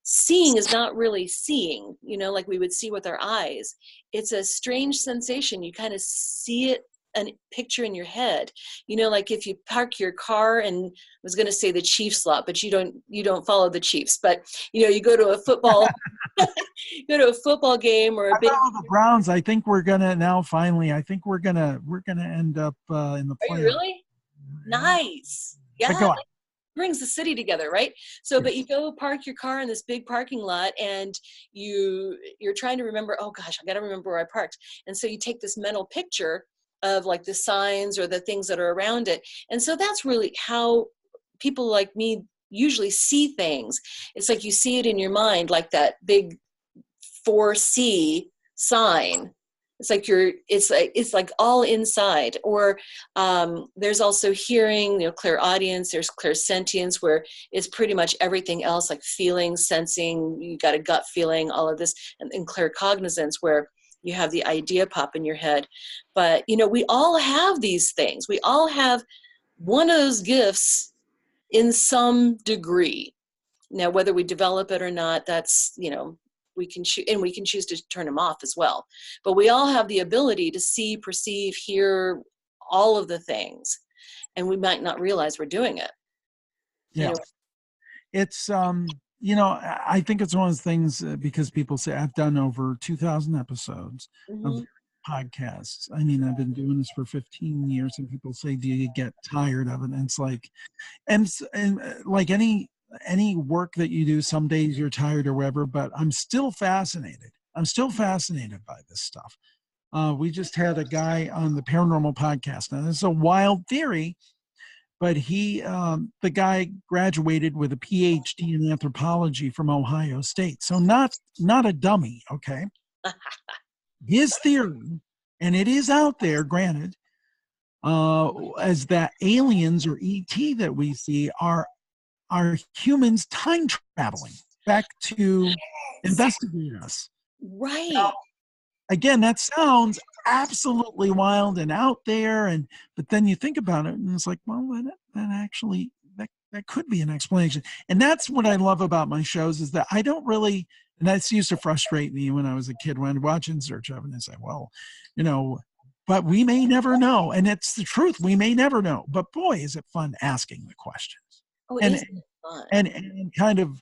seeing is not really seeing, like we would see with our eyes. It's a strange sensation. You kind of see it, a picture in your head, like if you park your car, and I was going to say the Chiefs lot, but you don't follow the Chiefs, but you go to a football, game or a big. The Browns. I think we're gonna now finally. I think we're gonna end up in the playoffs. Are you really? Nice. Yeah. Brings the city together, right? So, but you go park your car in this big parking lot, and you're trying to remember, oh gosh, I got to remember where I parked. And so you take this mental picture of like the signs or the things that are around it. And so that's really how people like me usually see things. It's like you see it in your mind, like that big 4C sign. It's like it's like all inside. Or there's also hearing, clairaudience, there's clairsentience, where it's pretty much everything else, like feeling, sensing, you got a gut feeling, all of this, and claircognizance, where you have the idea pop in your head. But, we all have these things. We all have one of those gifts in some degree. Now, whether we develop it or not, that's, we can choose to turn them off as well. But we all have the ability to see, perceive, hear all of the things, and we might not realize we're doing it. Yeah. It's, I think it's one of those things because people say I've done over 2,000 episodes of podcasts. I mean, I've been doing this for 15 years, and people say, do you get tired of it? And it's like, and like any work that you do, some days you're tired or whatever, but I'm still fascinated. I'm still fascinated by this stuff. We just had a guy on the Paranormal Podcast. Now, this is a wild theory, but the guy graduated with a PhD in anthropology from Ohio State. So not a dummy, okay? His theory, and it is out there, granted, as that aliens or ET that we see are humans time traveling back to investigate us. Right. Now, again, that sounds absolutely wild and out there, but then you think about it, and it's like, well, that actually that could be an explanation. And that's what I love about my shows, is that I don't really. And that used to frustrate me when I was a kid, when I'd watch In Search of, and I'd say, well, but we may never know. And it's the truth. We may never know. But boy, is it fun asking the questions. Oh, and, it is fun. And kind of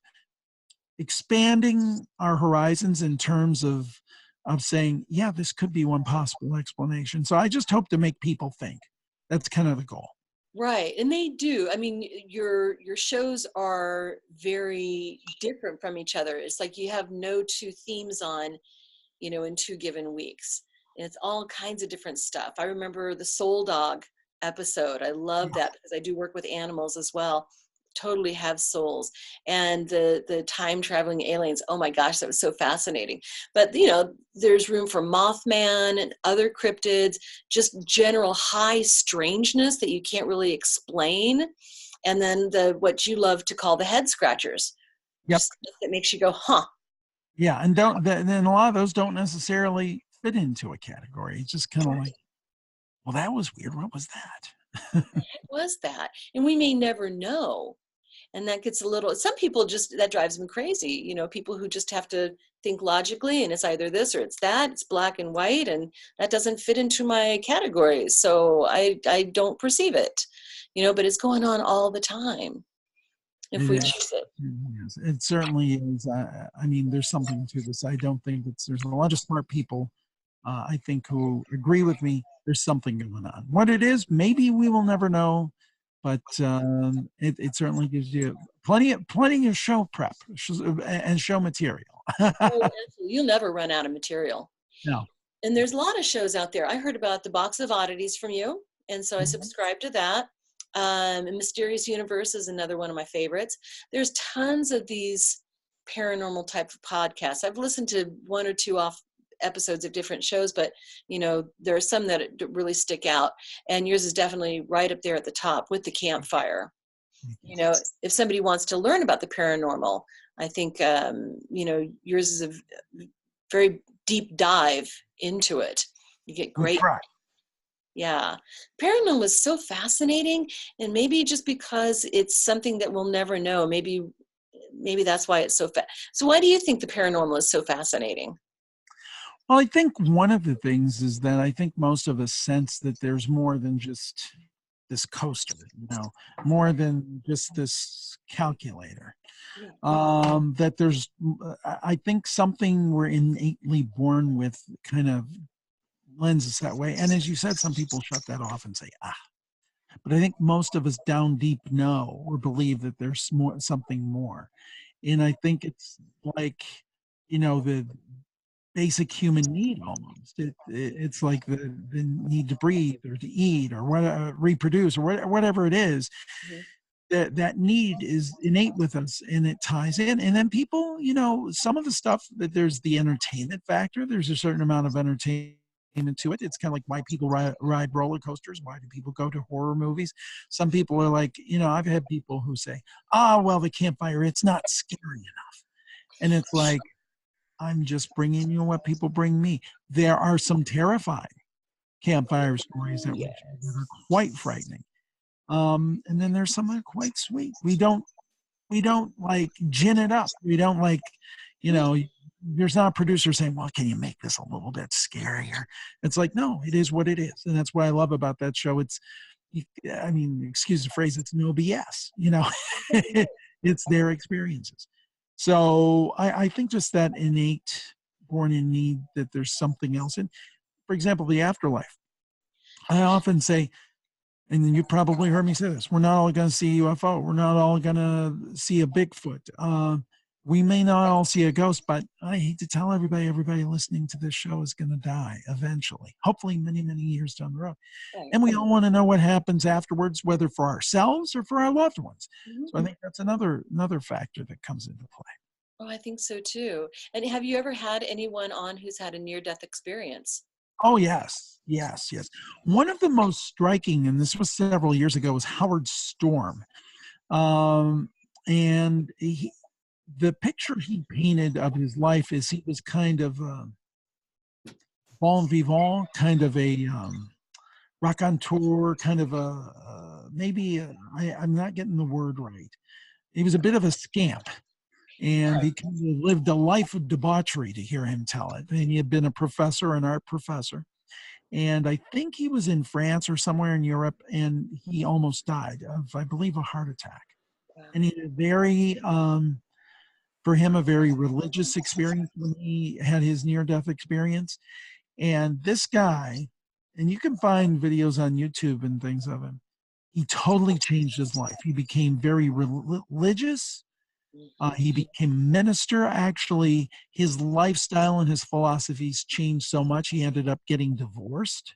expanding our horizons in terms of saying, yeah, this could be one possible explanation. So I just hope to make people think. That's kind of the goal. Right. And they do. I mean, your shows are very different from each other. It's like you have no two themes on, in 2 given weeks. And it's all kinds of different stuff. I remember the Soul Dog episode. I love that because I do work with animals as well. Totally have souls. And the time traveling aliens, oh my gosh, that was so fascinating. But there's room for Mothman and other cryptids, just general high strangeness that you can't really explain. And then what you love to call the head scratchers. Yep. That makes you go, huh. Yeah, and then a lot of those don't necessarily fit into a category. It's just kind of like, well, that was weird. What was that? What was that? And we may never know. And that gets some people that drives them crazy. People who just have to think logically, and it's either this or it's that. It's black and white, and that doesn't fit into my categories. So I don't perceive it, but it's going on all the time if we choose it. Yes, it certainly is. I mean, there's something to this. I don't think there's a lot of smart people, I think, who agree with me. There's something going on. What it is, maybe we will never know. But it certainly gives you plenty of show prep and show material. Oh, you'll never run out of material. No. And there's a lot of shows out there. I heard about the Box of Oddities from you, and so I subscribed to that. And Mysterious Universe is another one of my favorites. There's tons of these paranormal type of podcasts. I've listened to 1 or 2 off episodes of different shows, but there are some that really stick out, and yours is definitely right up there at the top with the campfire. If somebody wants to learn about the paranormal, I think yours is a very deep dive into it. You get great. Yeah, paranormal is so fascinating, and maybe just because it's something that we'll never know, maybe that's why it's so So why do you think the paranormal is so fascinating? Well, I think one of the things is that I think most of us sense that there's more than just this coaster, more than just this calculator. That there's, I think, something we're innately born with kind of lends us that way. And as you said, some people shut that off and say, but I think most of us down deep know or believe that there's something more. And I think it's like, the basic human need almost. It's like the need to breathe or to eat or reproduce or whatever it is. that need is innate with us, and it ties in. And then people, some of the stuff that there's the entertainment factor. There's a certain amount of entertainment to it. It's kind of like why people ride roller coasters. Why do people go to horror movies? Some people are like, I've had people who say, well, the campfire, it's not scary enough. And it's like, I'm just bringing you what people bring me. There are some terrifying campfire stories that are quite frightening. And then there's some that are quite sweet. We don't like gin it up. We don't like, there's not a producer saying, well, can you make this a little bit scarier? It's like, no, it is what it is. And that's what I love about that show. Excuse the phrase, it's no BS, it's their experiences. So I think just that innate born in need that there's something else. And for example, the afterlife. I often say, and you probably heard me say this, we're not all going to see a UFO. We're not all going to see a Bigfoot. We may not all see a ghost, but I hate to tell everybody listening to this show is going to die eventually, hopefully many, many years down the road. And we all want to know what happens afterwards, whether for ourselves or for our loved ones. Mm-hmm. So I think that's another factor that comes into play. Oh, I think so too. And have you ever had anyone on who's had a near-death experience? Oh, yes. One of the most striking, and this was several years ago, was Howard Storm. And the picture he painted of his life is he was kind of bon vivant, kind of a raconteur, kind of I'm not getting the word right. He was a bit of a scamp. And he kind of lived a life of debauchery, to hear him tell it. And he had been a professor, an art professor. And I think he was in France or somewhere in Europe, and he almost died of, I believe, a heart attack. Wow. And he had for him, a very religious experience when he had his near-death experience. And this guy, and you can find videos on YouTube and things of him, he totally changed his life. He became very religious. He became a minister. Actually, his lifestyle and his philosophies changed so much, he ended up getting divorced.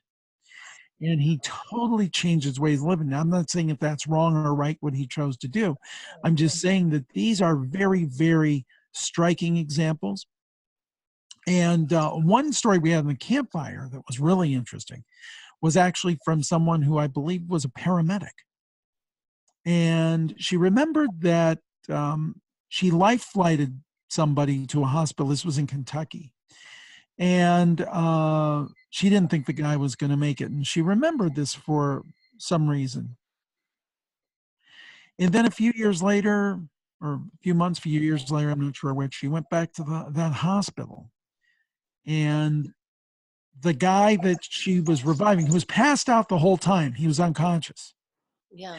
And he totally changed his ways of living. Now, I'm not saying if that's wrong or right what he chose to do. I'm just saying that these are very, very striking examples. And one story we had in the campfire that was really interesting was actually from someone who I believe was a paramedic. And she remembered that she life flighted somebody to a hospital. This was in Kentucky. And she didn't think the guy was going to make it. And she remembered this for some reason. And then a few years later, or a few years later, I'm not sure which, she went back to that hospital. And the guy that she was reviving, who was passed out the whole time, he was unconscious. Yeah.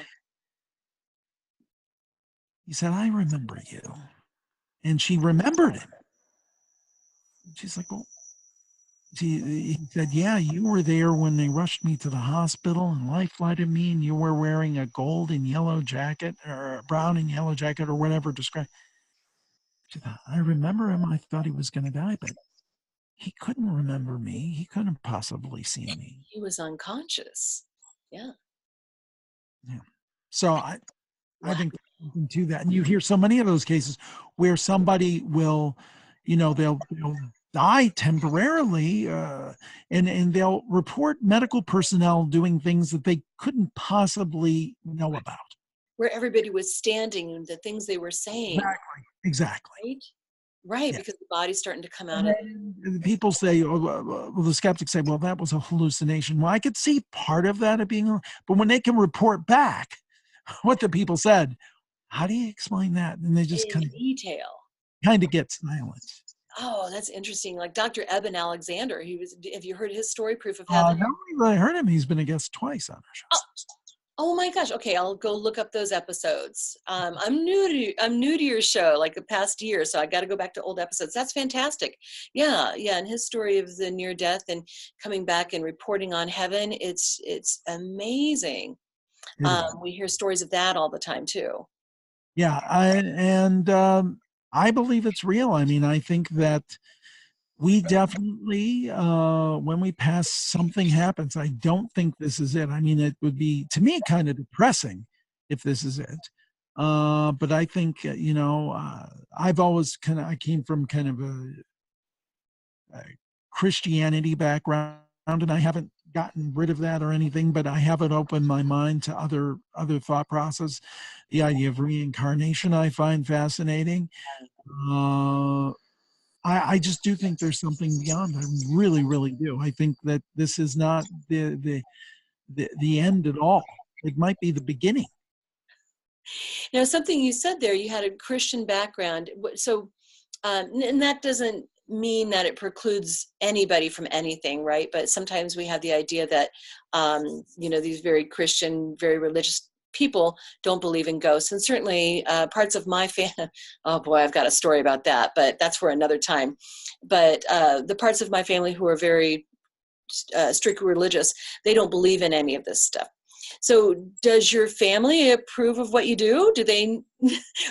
He said, I remember you. And she remembered him. She's like, well, he said, yeah, you were there when they rushed me to the hospital and life flighted me, and you were wearing a gold and yellow jacket, or a brown and yellow jacket, or whatever described. She thought, I remember him. I thought he was going to die, but he couldn't remember me. He couldn't possibly see me. He was unconscious. Yeah. So I think to that, and you hear so many of those cases where somebody will, they'll die temporarily, and they'll report medical personnel doing things that they couldn't possibly know about. Where everybody was standing and the things they were saying. Exactly. Right, yeah. Because the body's starting to come out. And people say, the skeptics say, well, that was a hallucination. Well, I could see part of that being, but when they can report back what the people said, how do you explain that? And they just kind of get silent. Oh, that's interesting. Like Dr. Eben Alexander, have you heard his story, Proof of Heaven? No, I heard him. He's been a guest twice on our show. Oh my gosh. Okay, I'll go look up those episodes. I'm new to your show, like the past year, so I got to go back to old episodes. That's fantastic. Yeah, and his story of the near death and coming back and reporting on heaven, it's amazing. We hear stories of that all the time too. Yeah, I believe it's real. I mean, I think that we definitely, when we pass, something happens. I don't think this is it. I mean, it would be, to me, kind of depressing if this is it. But I think, I've always I came from kind of a Christianity background, and I haven't gotten rid of that or anything, but I haven't opened my mind to other thought process. The idea of reincarnation I find fascinating. Uh, I just do think there's something beyond. I really, really do. I think that this is not the end at all. It might be the beginning. Now, something you said there, you had a Christian background. So, and that doesn't mean that it precludes anybody from anything, right? But sometimes we have the idea that, these very Christian, very religious people don't believe in ghosts. And certainly parts of my family, oh boy, I've got a story about that, but that's for another time. But the parts of my family who are very strictly religious, they don't believe in any of this stuff. So does your family approve of what you do?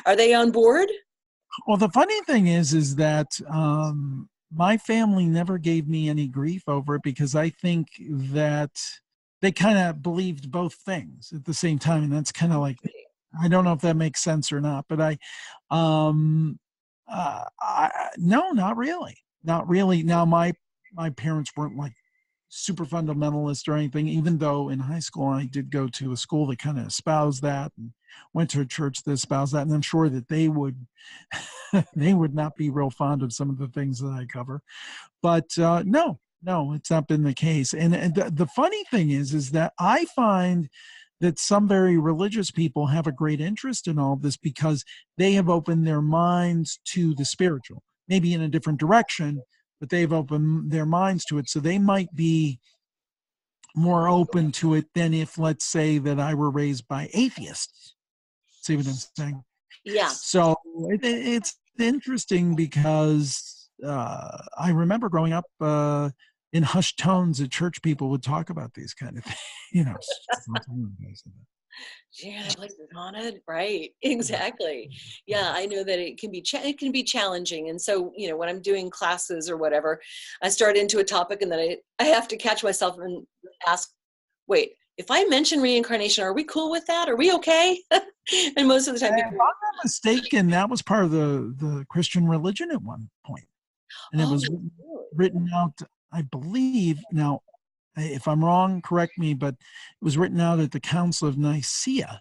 Are they on board? Well, the funny thing is that my family never gave me any grief over it, because I think that they kind of believed both things at the same time. And that's kind of like, I don't know if that makes sense or not, but no, not really. Not really. Now, my parents weren't like super fundamentalist or anything, even though in high school I did go to a school that kind of espoused that, and went to a church that espoused that. And I'm sure that they would they would not be real fond of some of the things that I cover. But no, it's not been the case. And the funny thing is that I find that some very religious people have a great interest in all this, because they have opened their minds to the spiritual, maybe in a different direction, but they've opened their minds to it. So they might be more open to it than if, let's say, that I were raised by atheists. See what I'm saying? Yeah. So it's interesting, because I remember growing up in hushed tones at church, people would talk about these kind of things, Yeah, that place is haunted, right? Exactly. Yeah, I know that it can be challenging, and so when I'm doing classes or whatever, I start into a topic, and then I have to catch myself and ask, wait, if I mention reincarnation, are we cool with that? Are we okay? And most of the time, if I'm not mistaken, that was part of the Christian religion at one point, and it was written out, I believe. Now, if I'm wrong, correct me, but it was written out at the Council of Nicaea.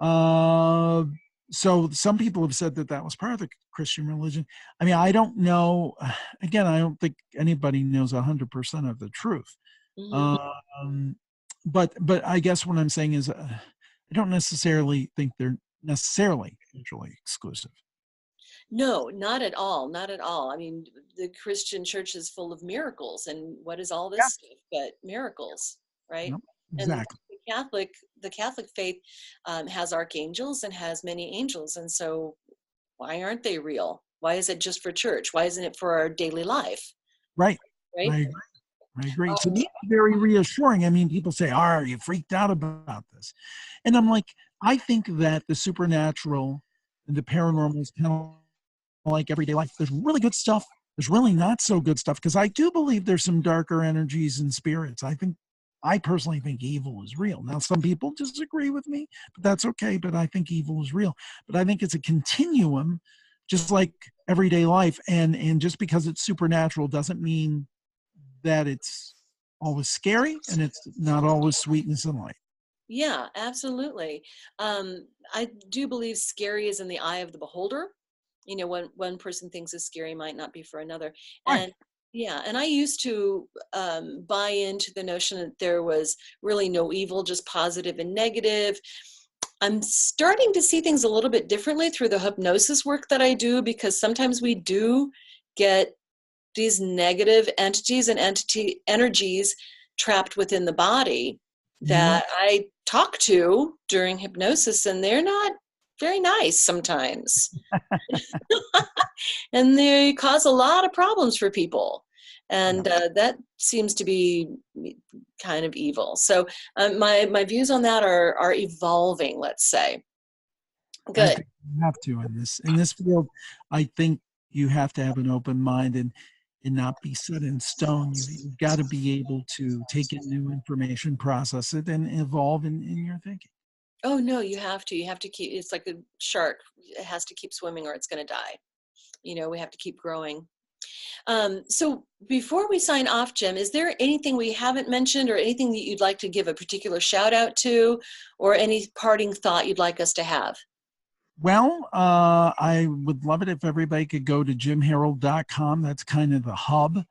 So some people have said that was part of the Christian religion. I mean, I don't know. Again, I don't think anybody knows 100% of the truth. Mm-hmm. But I guess what I'm saying is, I don't necessarily think they're necessarily mutually exclusive. No, not at all. Not at all. I mean, the Christian church is full of miracles, and what is all this stuff but miracles, right? Yep, And exactly. the Catholic faith has archangels and has many angels, and so why aren't they real? Why is it just for church? Why isn't it for our daily life? Right. Right. I agree. To me, it's very reassuring. I mean, people say, are you freaked out about this? And I'm like, I think that the supernatural and the paranormal is kind of like everyday life. There's really good stuff. There's really not so good stuff, because I do believe there's some darker energies and spirits. I personally think evil is real. Now, some people disagree with me, but that's okay. But I think evil is real. But I think it's a continuum, just like everyday life. And just because it's supernatural doesn't mean that it's always scary, and it's not always sweetness and light. Yeah, absolutely. I do believe scary is in the eye of the beholder. One person thinks is scary might not be for another. Right. And yeah, and I used to buy into the notion that there was really no evil, just positive and negative. I'm starting to see things a little bit differently through the hypnosis work that I do, because sometimes we do get these negative entities and energies trapped within the body that I talk to during hypnosis, and they're not very nice sometimes. And they cause a lot of problems for people. And that seems to be kind of evil. So my views on that are evolving, let's say. Good. I think you have to in this field. I think you have to have an open mind, and not be set in stone. You've got to be able to take in new information, process it, and evolve in your thinking. Oh no, you have to. You have to keep. It's like a shark. It has to keep swimming, or it's going to die. We have to keep growing. So before we sign off, Jim, is there anything we haven't mentioned, or anything that you'd like to give a particular shout out to, or any parting thought you'd like us to have? Well, I would love it if everybody could go to jimharold.com. That's kind of the hub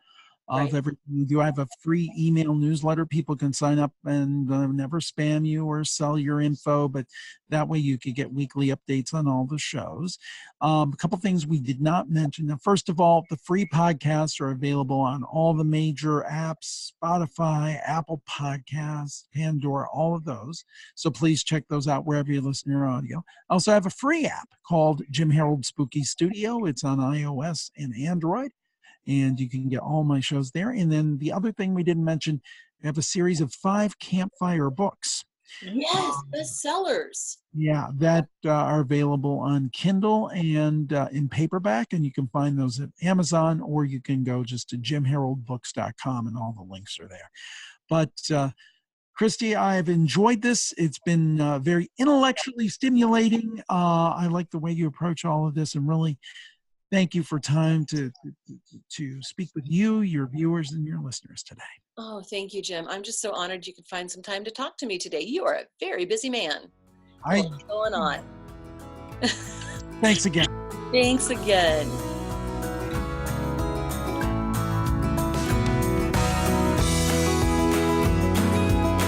of everything we do. I have a free email newsletter. People can sign up and never spam you or sell your info, but that way you could get weekly updates on all the shows. A couple things we did not mention. Now, first of all, the free podcasts are available on all the major apps, Spotify, Apple Podcasts, Pandora, all of those. So please check those out wherever you listen to your audio. I also have a free app called Jim Harold Spooky Studio. It's on iOS and Android, and you can get all my shows there. And then the other thing we didn't mention, I have a series of 5 campfire books. Yes, bestsellers. Yeah, that are available on Kindle and in paperback, and you can find those at Amazon, or you can go just to jimharoldbooks.com, and all the links are there. But Christy, I've enjoyed this. It's been very intellectually stimulating. I like the way you approach all of this, and really thank you for time to speak with you, your viewers, and your listeners today. Oh, thank you, Jim. I'm just so honored you could find some time to talk to me today. You are a very busy man. What's going on? Thanks again. Thanks again.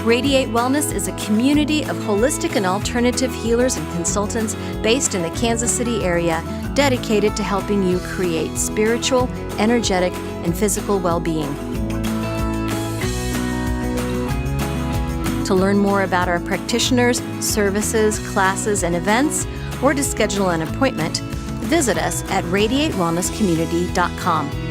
Radiate Wellness is a community of holistic and alternative healers and consultants based in the Kansas City area, dedicated to helping you create spiritual, energetic, and physical well-being. To learn more about our practitioners, services, classes, and events, or to schedule an appointment, visit us at radiatewellnesscommunity.com.